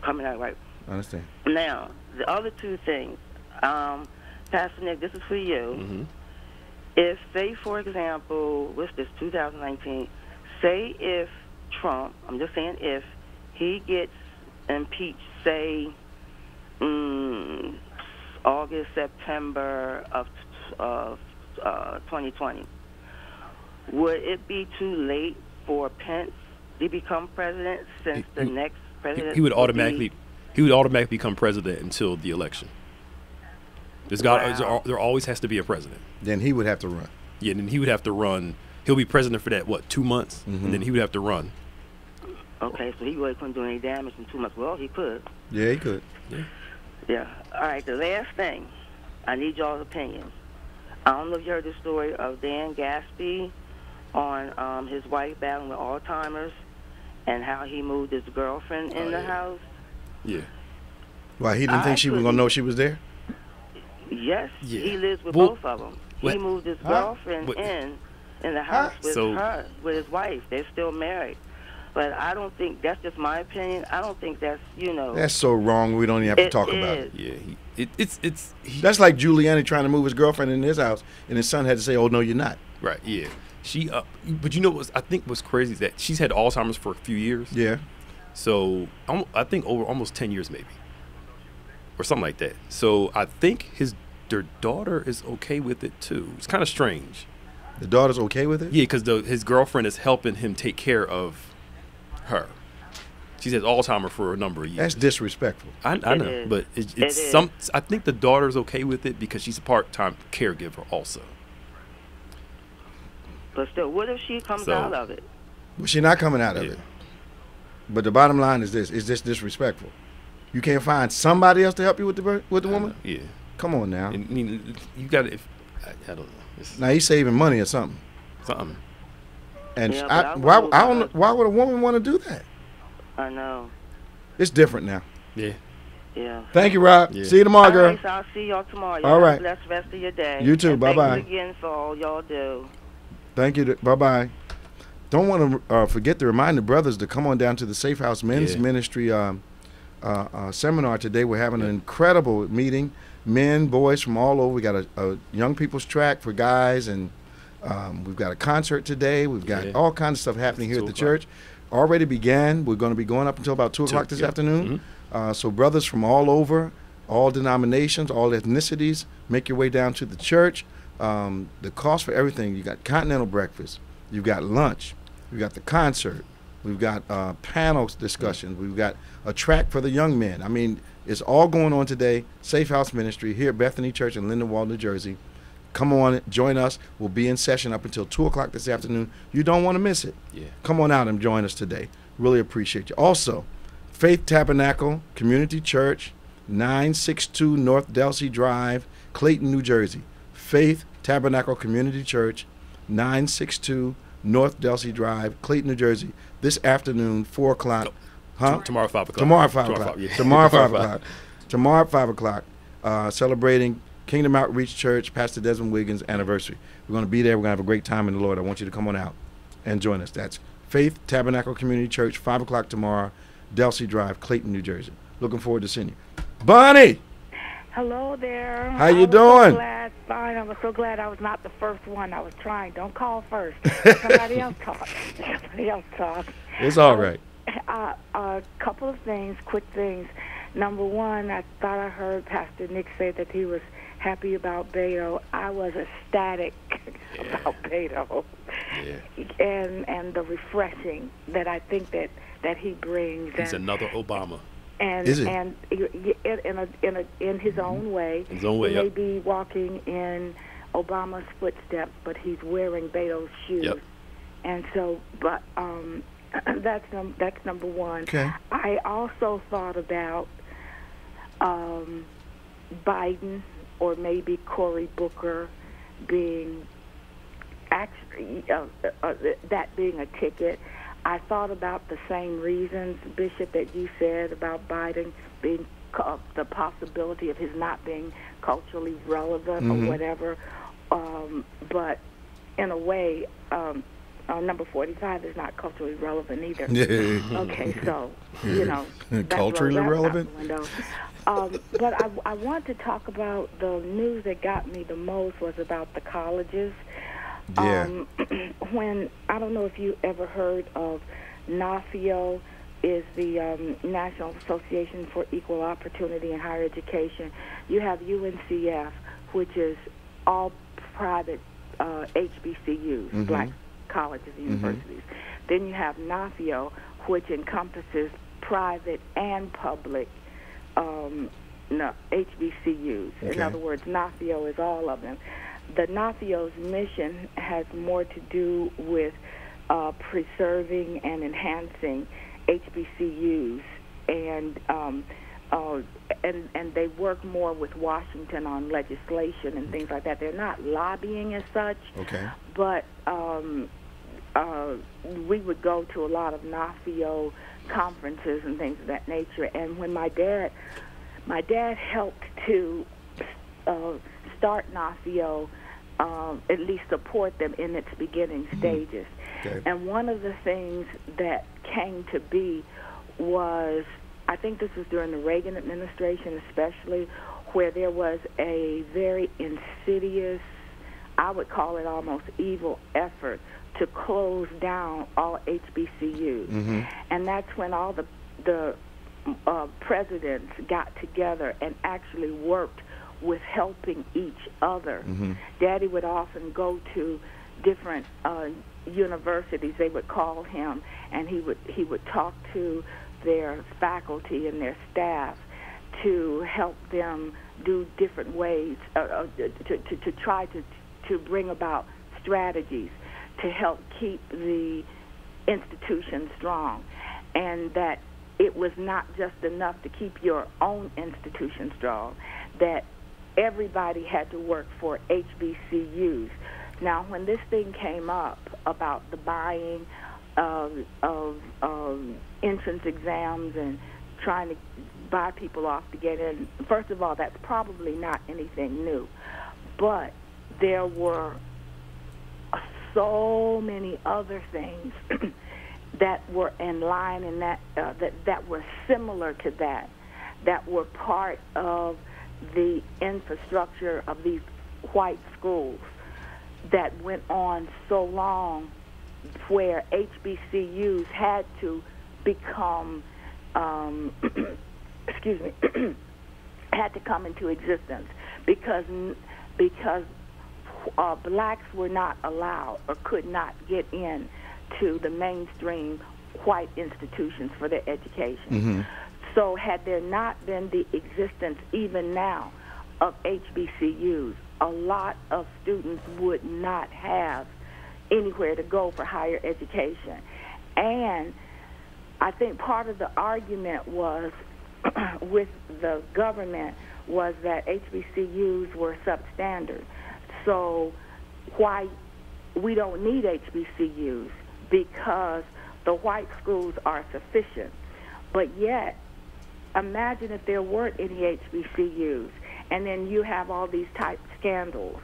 Coming out right. I understand. Now, the other two things. Pastor Nick, this is for you. If, say, for example, what's this, 2019, say if Trump, I'm just saying if, he gets impeached, say, August, September of 2020, would it be too late for Pence to become president since the next president he would automatically become president until the election. There always has to be a president. Then he would have to run. Yeah, and then he would have to run. He'll be president for that, 2 months? And then he would have to run. Okay, so he really couldn't do any damage in 2 months. Well, he could. Yeah, he could. Yeah. All right, the last thing. I need y'all's opinion. I don't know if you heard the story of Dan Gaspy on his wife battling with Alzheimer's and how he moved his girlfriend in the house. Yeah. Why, he didn't think she was going to know she was there? Yes, he lives with both of them. He moved his girlfriend in the house with his wife. They're still married. But I don't think, that's just my opinion, I don't think that's, you know. That's so wrong, we don't even have to talk about it. Yeah, that's like Giuliani trying to move his girlfriend in his house, and his son had to say, oh, no, you're not. Right, yeah. But you know what I think was crazy is that she's had Alzheimer's for a few years. Yeah. So I think over almost 10 years maybe. Or something like that. So I think their daughter is okay with it too. It's kind of strange. The daughter's okay with it? Yeah, because his girlfriend is helping him take care of her. She's had Alzheimer's for a number of years. That's disrespectful. I know, but it's some. I think the daughter's okay with it because she's a part-time caregiver also. But still, what if she comes out of it? Well, she's not coming out of it. But the bottom line is this: is this disrespectful? You can't find somebody else to help you with the woman? Yeah. Come on now. I mean, you got to. I don't know. Now he's saving money or something. Something. And why would a woman want to do that? I know. It's different now. Yeah. Yeah. Thank you, Rob. Yeah. See you tomorrow, girl. All right, so I'll see y'all tomorrow. Y'all all right. Have a blessed rest of your day. You too. Bye-bye. Thank you again for all y'all do. Thank you. Bye-bye. Don't want to forget to remind the brothers to come on down to the Safe House Men's Ministry seminar today. We're having an incredible meeting. Men, boys from all over. We got a young people's track for guys, and we've got a concert today. We've got all kinds of stuff happening here at the church. Already began. We're going to be going up until about 2 o'clock this afternoon. So brothers from all over, all denominations, all ethnicities, make your way down to the church. The cost for everything, you got continental breakfast, you got lunch, you got the concert, We've got panels discussions. We've got a track for the young men. I mean, it's all going on today. Safe House Ministry here at Bethany Church in Lindenwold, New Jersey. Come on, join us. We'll be in session up until 2 o'clock this afternoon. You don't want to miss it. Yeah. Come on out and join us today. Really appreciate you. Also, Faith Tabernacle Community Church, 962 North Delsey Drive, Clayton, New Jersey. Faith Tabernacle Community Church, 962 North Delsey Drive, Clayton, New Jersey. This afternoon, 4 o'clock. Huh? Tomorrow, 5 o'clock. Tomorrow, 5 o'clock. Yeah. Tomorrow, 5 o'clock. Tomorrow, 5 o'clock. Celebrating Kingdom Outreach Church, Pastor Desmond Wiggins' anniversary. We're going to be there. We're going to have a great time in the Lord. I want you to come on out and join us. That's Faith Tabernacle Community Church, 5 o'clock tomorrow, Delsey Drive, Clayton, New Jersey. Looking forward to seeing you. Bunny! Hello there. How you doing? So glad. Fine. I was so glad I was not the first one. I was trying. Don't call first. Somebody else talk. Somebody else talk. It's all right. A couple of things, quick things. Number one, I thought I heard Pastor Nick say that he was happy about Beto. I was ecstatic about Beto. Yeah. And the refreshing that I think that he brings. He's another Obama. And Is he? And in his own way. In his own way, he yep. may be walking in Obama's footsteps, but he's wearing Beto's shoes. Yep. And so, but that's number one. Okay. I also thought about Biden or maybe Cory Booker being actually that being a ticket. I thought about the same reasons, Bishop, that you said about Biden being the possibility of his not being culturally relevant or whatever. But in a way, number 45 is not culturally relevant either. Okay, so, you know. Culturally relevant? But I want to talk about the news that got me the most was about the colleges. Yeah. When I don't know if you ever heard of NAFIO, is the National Association for Equal Opportunity in Higher Education. You have UNCF, which is all private HBCUs, black colleges and universities. Then you have NAFIO, which encompasses private and public HBCUs. Okay. In other words, NAFIO is all of them. The NAFIO's mission has more to do with preserving and enhancing HBCUs, and they work more with Washington on legislation and things like that. They're not lobbying as such, but we would go to a lot of NAFIO conferences and things of that nature. And when my dad helped to start NAFIO, at least support them in its beginning stages. Okay. And one of the things that came to be was, I think this was during the Reagan administration especially, where there was a very insidious, I would call it almost evil effort to close down all HBCUs. And that's when all the presidents got together and actually worked with helping each other. Daddy would often go to different universities. They would call him, and he would talk to their faculty and their staff to help them do different ways to try to bring about strategies to help keep the institution strong, and that it was not just enough to keep your own institution strong, that everybody had to work for HBCUs. Now, when this thing came up about the buying of entrance exams and trying to buy people off to get in, first of all, that's probably not anything new. But there were so many other things that were in line and that were similar to that were part of the infrastructure of these white schools that went on so long, where HBCUs had to become, had to come into existence because blacks were not allowed or could not get in to the mainstream white institutions for their education. Mm-hmm. So had there not been the existence, even now, of HBCUs, a lot of students would not have anywhere to go for higher education. And I think part of the argument was with the government was that HBCUs were substandard. So why we don't need HBCUs, because the white schools are sufficient. But yet, imagine if there weren't any HBCUs, and then you have all these type scandals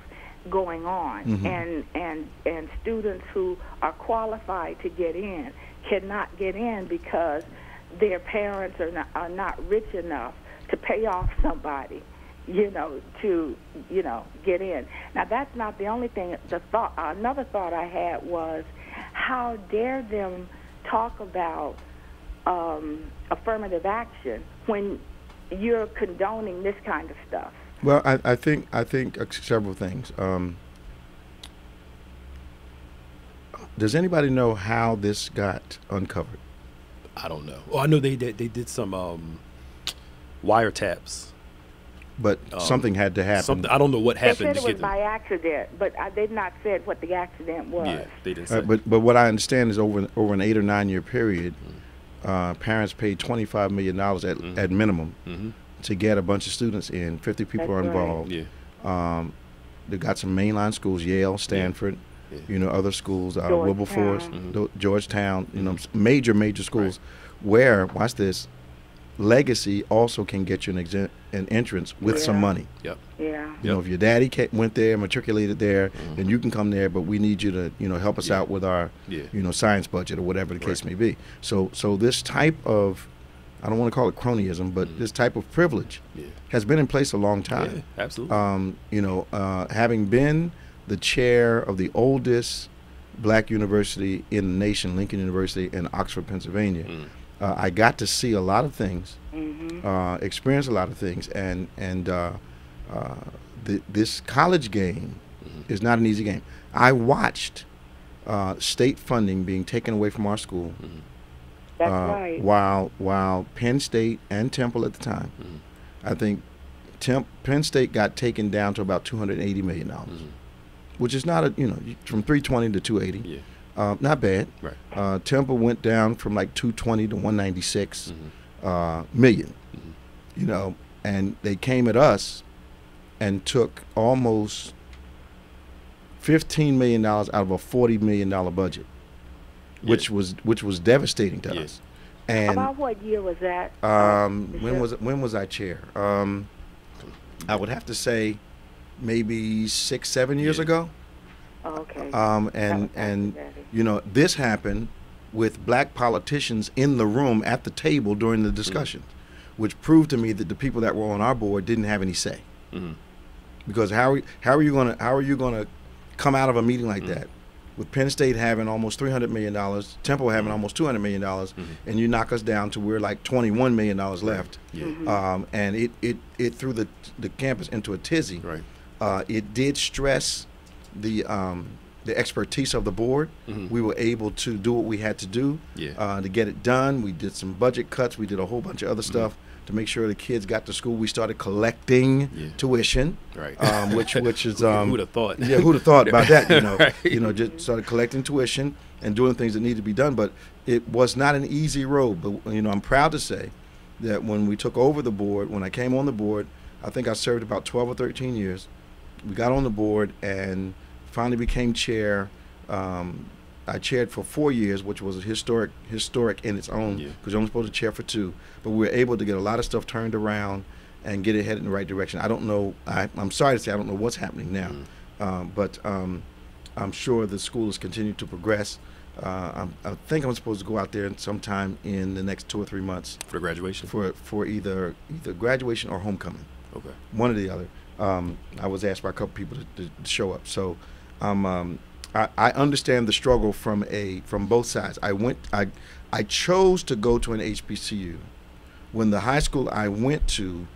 going on, and students who are qualified to get in cannot get in because their parents are not rich enough to pay off somebody, to get in. Now, that's not the only thing. Another thought I had was, how dare them talk about affirmative action when you're condoning this kind of stuff? Well, I think several things. Does anybody know how this got uncovered? I don't know. Well, I know they did some wiretaps. But something had to happen. I don't know what happened. They said it was by accident, but they've not said what the accident was. Yeah, they didn't say. But what I understand is over an 8 or 9 year period, parents paid $25 million at minimum to get a bunch of students in. 50 people are involved. Right. Yeah. They got some mainline schools, Yale, Stanford, other schools, Wilberforce, Georgetown, major schools, where, watch this, legacy also can get you an entrance with some money. Yep. Yeah. If your daddy went there, matriculated there, then you can come there, but we need you to, help us out with our, science budget or whatever the case may be. So this type of, I don't want to call it cronyism, but this type of privilege has been in place a long time. Yeah, absolutely. Having been the chair of the oldest black university in the nation, Lincoln University in Oxford, Pennsylvania, I got to see a lot of things, experience a lot of things, and this college game is not an easy game. I watched state funding being taken away from our school. That's right. While Penn State and Temple at the time, I think Penn State got taken down to about $280 million, which is not from 320 to 280. Yeah. Not bad. Right. Temple went down from like 220 to 196 million. And they came at us and took almost $15 million out of a $40 million budget, which was devastating to us. And about what year was that? when was I chair? I would have to say maybe 6-7 years ago. Okay. And this happened with black politicians in the room at the table during the discussions, which proved to me that the people that were on our board didn't have any say. Because how are you gonna come out of a meeting like that with Penn State having almost $300 million, Temple having almost $200 million, and you knock us down to we're like $21 million left, and it threw the campus into a tizzy. Right. It did stress the expertise of the board. We were able to do what we had to do to get it done. We did some budget cuts. We did a whole bunch of other stuff to make sure the kids got to school. We started collecting tuition, which is who'd have thought? Yeah, who'd have thought about that? Right. Just started collecting tuition and doing things that need to be done. But it was not an easy road. But I'm proud to say that when we took over the board, when I came on the board, I think I served about 12 or 13 years. We got on the board and finally became chair. I chaired for 4 years, which was historic in its own, because you're only supposed to chair for 2. But we were able to get a lot of stuff turned around and get it headed in the right direction. I don't know. I'm sorry to say I don't know what's happening now, but I'm sure the school has continued to progress. I think I'm supposed to go out there sometime in the next 2 or 3 months for graduation. For either graduation or homecoming. Okay. One or the other. I was asked by a couple people to show up. So I understand the struggle from both sides. I chose to go to an HBCU when the high school I went to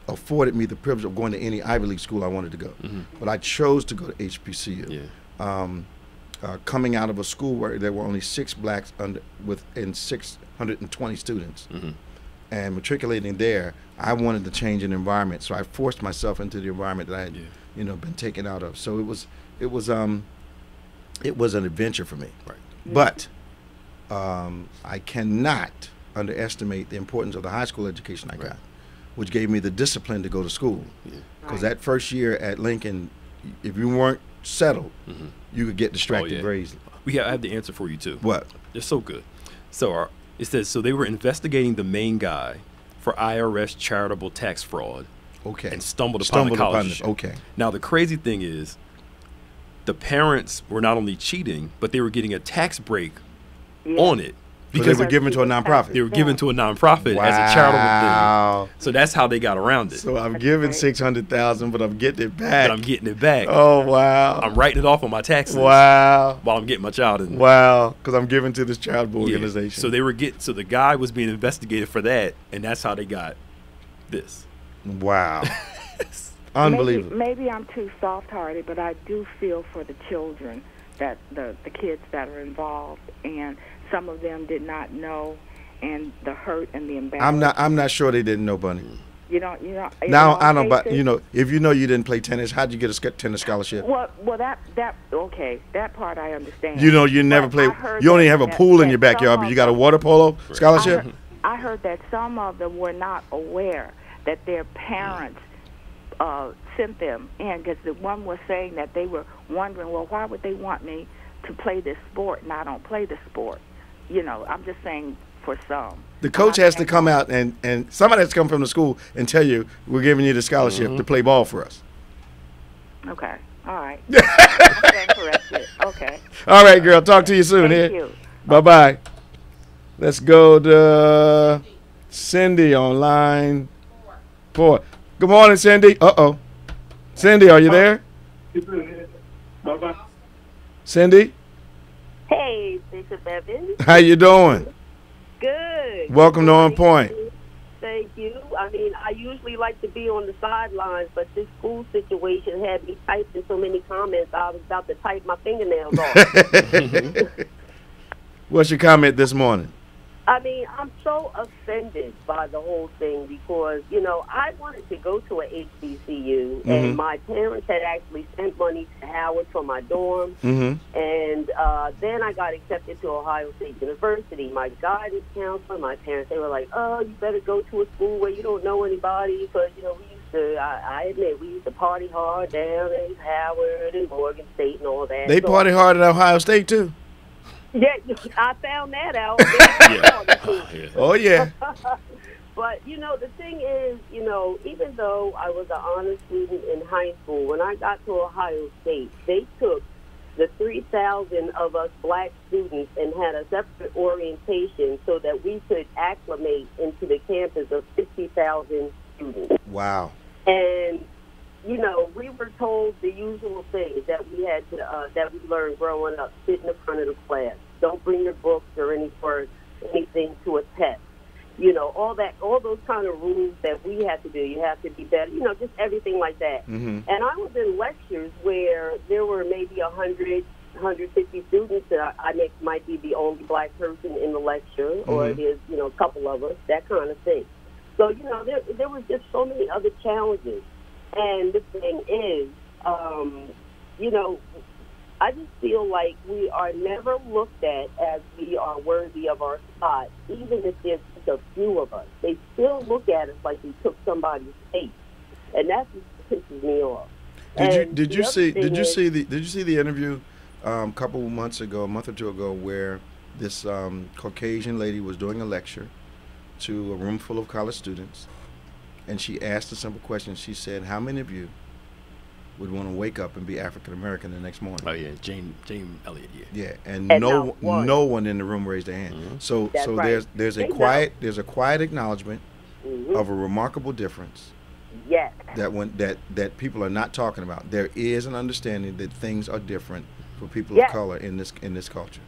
afforded me the privilege of going to any Ivy League school I wanted to go. But I chose to go to HBCU. coming out of a school where there were only 6 blacks within 620 students, and matriculating there, I wanted to change an environment, so I forced myself into the environment that I had, been taken out of. So it was an adventure for me. Right. But I cannot underestimate the importance of the high school education I got, which gave me the discipline to go to school. Because that first year at Lincoln, if you weren't settled, you could get distracted very easily. I have the answer for you too. What? They're so good. So it says, so they were investigating the main guy for IRS charitable tax fraud. Okay. And stumbled upon the college issue. Okay. Now the crazy thing is, the parents were not only cheating, but they were getting a tax break on it. Because they were given to a nonprofit. They were given to a nonprofit as a charitable thing. So that's how they got around it. So I'm giving $600,000, but I'm getting it back. But I'm getting it back. Oh, wow. I'm writing it off on my taxes. Wow. While I'm getting my child in there. Wow. Because I'm giving to this charitable organization. So so the guy was being investigated for that, and that's how they got this. Wow. Unbelievable. Maybe I'm too soft-hearted, but I do feel for the children, that the kids that are involved, and some of them did not know, and the hurt and the embarrassment. I'm not sure they didn't know, Bunny. Now I don't. But if you know you didn't play tennis, how'd you get a tennis scholarship? Well, that okay, that part I understand. You never played. You only have a pool in your backyard, but you got a water polo scholarship. I heard that some of them were not aware that their parents sent them in, because the one was saying that they were wondering, well, why would they want me to play this sport and I don't play the sport? I'm just saying for some. The coach has to come out and somebody has to come from the school and tell you, we're giving you the scholarship to play ball for us. Okay. All right. I'm corrected. Okay. All right, girl. Talk to you soon. Thank you. Bye-bye. Let's go to Cindy on line 4. Good morning, Cindy. Uh-oh. Cindy, are you there? Bye-bye. Cindy? Hey, Bishop Evans. How you doing? Good. Welcome to Onpointe. Thank you. I mean, I usually like to be on the sidelines, but this school situation had me typing so many comments, I was about to type my fingernails off. What's your comment this morning? I mean, I'm so offended by the whole thing because, I wanted to go to a HBCU, and my parents had actually sent money to Howard for my dorm, and then I got accepted to Ohio State University. My guidance counselor, my parents, they were like, oh, you better go to a school where you don't know anybody because, we used to, I admit, we used to party hard down at Howard and Morgan State and all that. They party hard at Ohio State, too. Yeah, I found that out. Oh, yeah. But, the thing is, even though I was an honor student in high school, when I got to Ohio State, they took the 3,000 of us black students and had a separate orientation so that we could acclimate into the campus of 50,000 students. Wow. And we were told the usual things that we had to, that we learned growing up. Sit in the front of the class. Don't bring your books or anything to a test. All those kind of rules that we had to do. You have to be better. Just everything like that. And I was in lectures where there were maybe 100, 150 students that I might be the only black person in the lecture, or there's, a couple of us, that kind of thing. So, there was just so many other challenges. And the thing is, I just feel like we are never looked at as we are worthy of our spot, even if there's just a few of us. They still look at us like we took somebody's space, and that's what pisses me off. Did you see the interview a couple of months ago, a month or two ago, where this Caucasian lady was doing a lecture to a room full of college students? And she asked a simple question. She said, how many of you would want to wake up and be African American the next morning? Oh, yeah, James Elliott, yeah. And no one in the room raised their hand. So right. there's a quiet acknowledgement of a remarkable difference. Yes. That people are not talking about. There is an understanding that things are different for people of color in this culture.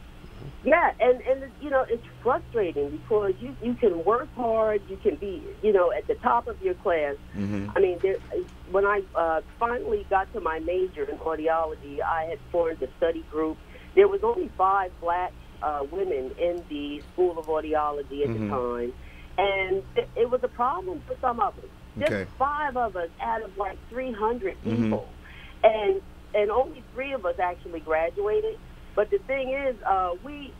Yeah, and it's frustrating because you can work hard, you can be, at the top of your class. I mean, when I finally got to my major in audiology, I had formed a study group, there was only 5 black women in the School of Audiology at the time, and it was a problem for some of us. Just 5 of us out of like 300 people, and only 3 of us actually graduated. But the thing is, we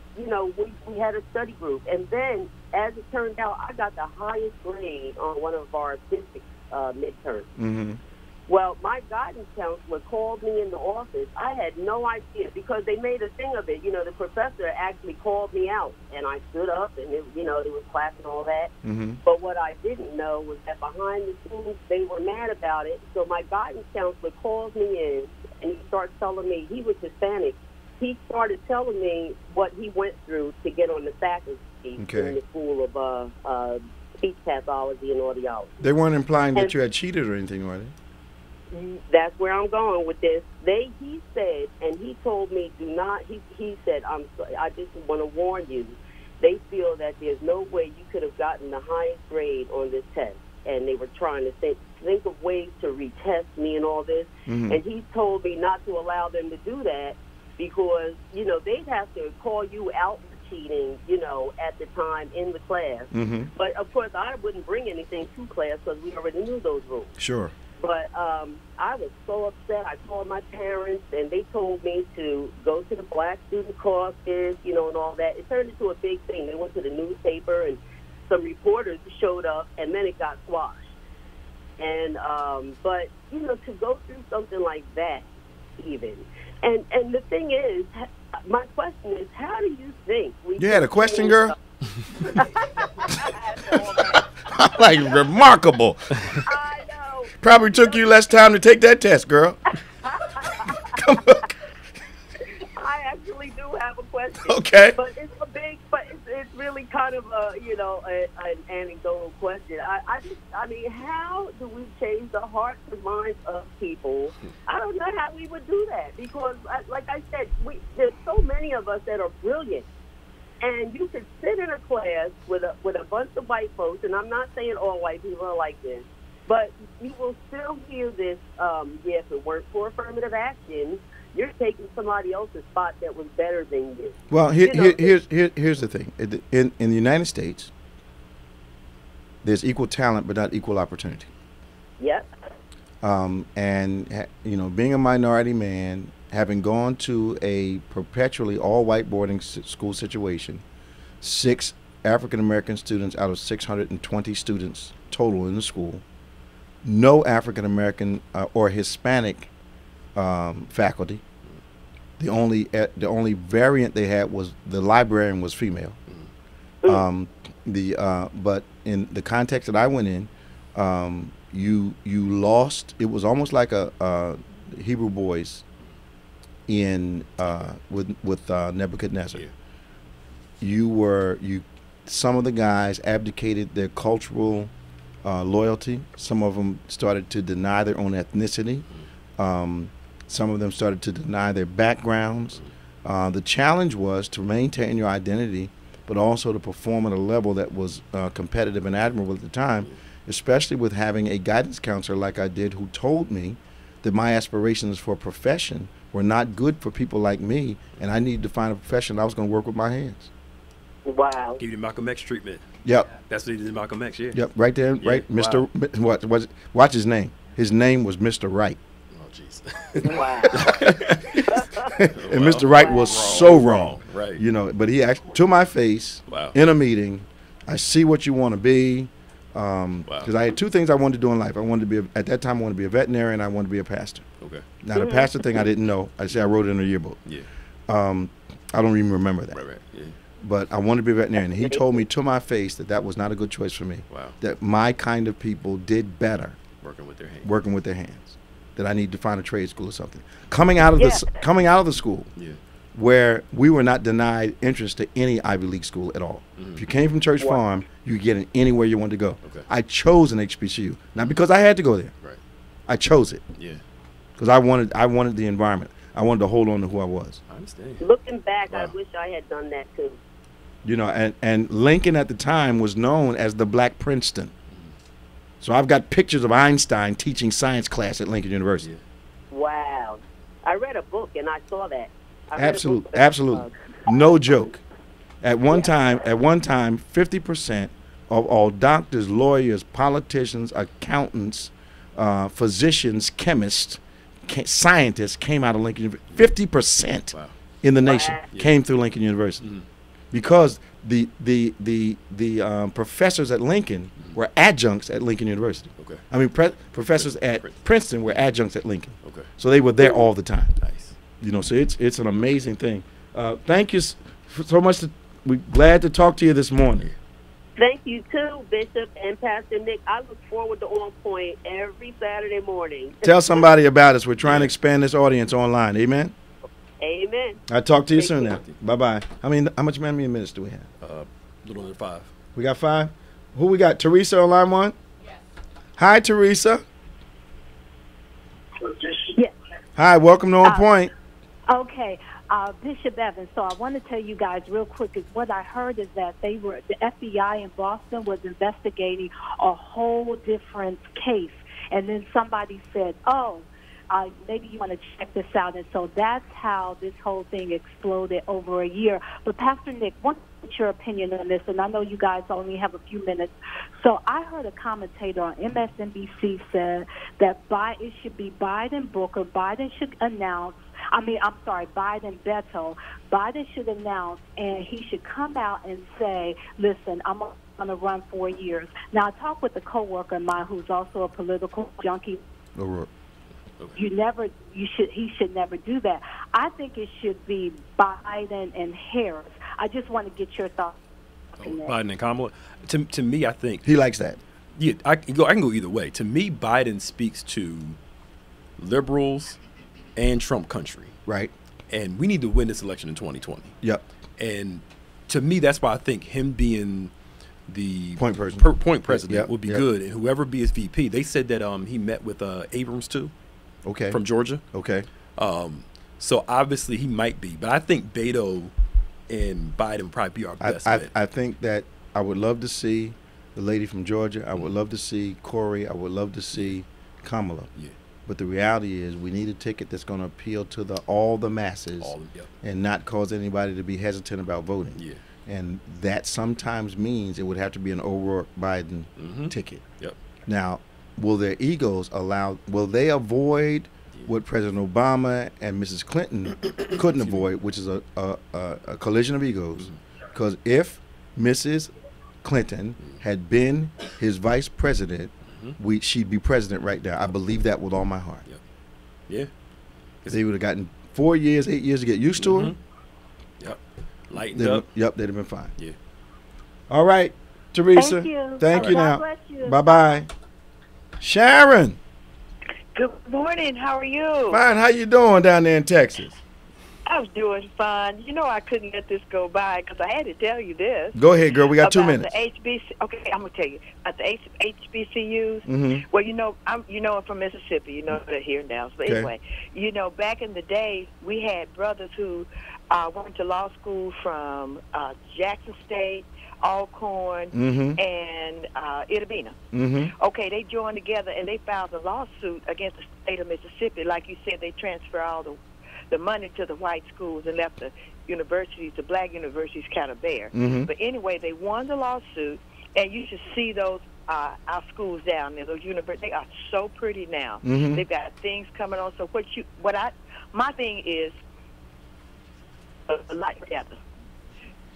had a study group, and then as it turned out, I got the highest grade on one of our physics midterms. Well, my guidance counselor called me in the office. I had no idea because they made a thing of it. You know, the professor actually called me out, and I stood up, and it was class and all that. But what I didn't know was that behind the scenes, they were mad about it. So my guidance counselor calls me in, and he starts telling me, he was Hispanic. He started telling me what he went through to get on the faculty in the School of Speech Pathology and Audiology. They weren't implying that you had cheated or anything, were they? That's where I'm going with this. He said, and he told me, do not. He said, I just want to warn you. They feel that there's no way you could have gotten the highest grade on this test, and they were trying to think of ways to retest me and all this. And he told me not to allow them to do that because they'd have to call you out for cheating, at the time in the class. But of course, I wouldn't bring anything to class because we already knew those rules. Sure. But I was so upset. I called my parents, and they told me to go to the Black Student Caucus, and all that. It turned into a big thing. They went to the newspaper, and some reporters showed up, and then it got squashed. And but to go through something like that, even, and the thing is, my question is, how do you think we? You had a question, girl. Like remarkable. I know. Probably took you less time to take that test, girl. Come on. I actually do have a question. Okay. But it's really kind of an anecdotal question. I mean, how do we change the hearts and minds of people? I don't know how we would do that because, like I said, there's so many of us that are brilliant. And you could sit in a class with a bunch of white folks, and I'm not saying all white people are like this, but you will still hear this, if it weren't for affirmative action, you're taking somebody else's spot that was better than you. Well, here's the thing. In the United States, there's equal talent but not equal opportunity. Yep. And being a minority man, having gone to a perpetually all-white boarding school situation, 6 African-American students out of 620 students total in the school, no African-American or Hispanic faculty. The only variant they had was the librarian was female. But in the context that I went in, you lost. It was almost like a Hebrew boys in with Nebuchadnezzar. Some of the guys abdicated their cultural loyalty. Some of them started to deny their own ethnicity. Some of them started to deny their backgrounds. The challenge was to maintain your identity, but also to perform at a level that was competitive and admirable at the time, especially with having a guidance counselor like I did who told me that my aspirations for a profession were not good for people like me, and I needed to find a profession I was going to work with my hands. Wow. Give you the Malcolm X treatment. Yep. That's what he did, Malcolm X, yeah. Yep, right there, yeah. right, Wow. Mr. What was? Watch his name. His name was Mr. Right. Oh, jeez. Wow. And Mr. Wright was so wrong. Right. But he actually, to my face, Wow. in a meeting, I see what you want to be. Because I had 2 things I wanted to do in life. At that time, I wanted to be a veterinarian. I wanted to be a pastor. Okay. Now, the pastor thing I didn't know. I wrote it in a yearbook. Yeah. I don't even remember that. Right. Yeah. But I wanted to be a veterinarian. He told me to my face that was not a good choice for me. Wow. That my kind of people did better Working with their hands. That I need to find a trade school or something. Coming out of the school, where we were not denied entrance to any Ivy League school at all. If you came from Church Farm, you could get in anywhere you wanted to go. Okay. I chose an HBCU, not because I had to go there. Right. I chose it. Yeah. Because I wanted the environment. I wanted to hold on to who I was. I understand. Looking back, I wish I had done that too. And Lincoln at the time was known as the Black Princeton. So I've got pictures of Einstein teaching science class at Lincoln University. Wow. I read a book and I saw that. Absolutely. No joke. At one time, 50% of all doctors, lawyers, politicians, accountants, physicians, chemists, scientists came out of Lincoln University. 50% in the nation came through Lincoln University, because the professors at Lincoln were adjuncts at Lincoln University. Okay. I mean, professors at Princeton were adjuncts at Lincoln. Okay. So they were there all the time. Nice. You know, so it's an amazing thing. Thank you so much. We're glad to talk to you this morning. Thank you, too, Bishop and Pastor Nick. I look forward to On Point every Saturday morning. Tell somebody about us. We're trying to expand this audience online. Amen? Amen. I'll talk to you soon now. Bye-bye. How much minutes do we have? A little under 5. We got 5? Who we got? Teresa on line 1? Yes. Hi, Teresa. Yes. Hi, welcome to On Point. Okay. Bishop Evans, so I want to tell you guys real quick is what I heard is that the FBI in Boston was investigating a whole different case. And then somebody said, maybe you want to check this out. And so that's how this whole thing exploded over a year. But Pastor Nick, what's your opinion on this? And I know you guys only have a few minutes. So I heard a commentator on MSNBC said that it should be Biden Booker. Biden should announce. Biden Beto. Biden should announce, and he should come out and say, listen, I'm going to run 4 years. Now, I talked with a coworker of mine who's also a political junkie. He should never do that. I think it should be Biden and Harris. I just want to get your thoughts. Biden and Kamala. To me, I think he likes that. Yeah, I can go either way. To me, Biden speaks to liberals and Trump country. Right. And we need to win this election in 2020. Yep. And to me, that's why I think him being the point president would be good. And whoever be his VP, they said that he met with Abrams too. Okay. From Georgia. Okay. So obviously he might be, but I think Beto and Biden would probably be our best bet. I think that I would love to see the lady from Georgia. I would love to see Corey. I would love to see Kamala. Yeah. But the reality is we need a ticket that's going to appeal to all the masses and not cause anybody to be hesitant about voting. Yeah. And that sometimes means it would have to be an O'Rourke Biden ticket. Yep. Now, will their egos will they avoid what President Obama and Mrs. Clinton couldn't avoid, which is a collision of egos? Because if Mrs. Clinton had been his vice president, she'd be president right now. I believe that with all my heart. Yep. Yeah. They would have gotten 4 years, 8 years to get used to her. Yep. Lightened up. Yep, they'd have been fine. Yeah. All right, Teresa. Thank you. Thank you now. Bless you. Bye-bye. Sharon. Good morning. How are you? Fine. How you doing down there in Texas? I was doing fine. You know, I couldn't let this go by because I had to tell you this. Go ahead, girl. We got 2 minutes. The okay, I'm gonna tell you about the HBCUs. Well, I'm from Mississippi. You know they're here now. So anyway, back in the day, we had brothers who went to law school from Jackson State, Alcorn, and Itabena. Okay, they joined together and they filed a lawsuit against the state of Mississippi. Like you said, they transfer all the money to the white schools and left the black universities kind of bare. But anyway, they won the lawsuit, and you should see those our schools down there. Those universities, they are so pretty now. They've got things coming on. So my thing is a lot together.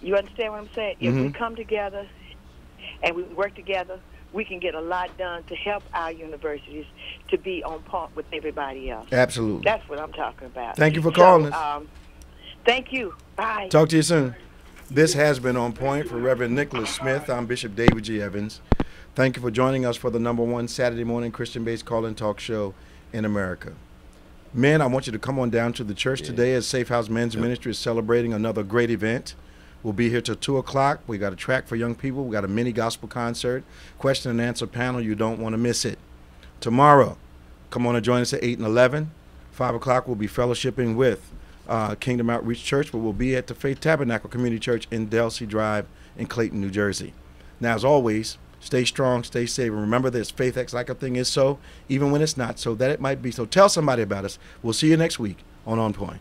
You understand what I'm saying? If we come together and we work together, we can get a lot done to help our universities to be on par with everybody else. Absolutely. That's what I'm talking about. Thank you for calling us. Thank you. Bye. Talk to you soon. This has been On Point for Reverend Nicholas Smith. I'm Bishop David G. Evans. Thank you for joining us for the #1 Saturday morning Christian-based call-in talk show in America. Men, I want you to come on down to the church today as Safe House Men's Ministry is celebrating another great event. We'll be here till 2 o'clock. We got a track for young people. We got a mini gospel concert, question and answer panel. You don't want to miss it. Tomorrow, come on and join us at 8 and 11. 5 o'clock, we'll be fellowshipping with Kingdom Outreach Church, but we'll be at the Faith Tabernacle Community Church in Delsea Drive in Clayton, New Jersey. Now, as always, stay strong, stay safe, and remember this, faith acts like a thing is so, even when it's not, so that it might be. So tell somebody about us. We'll see you next week on Point.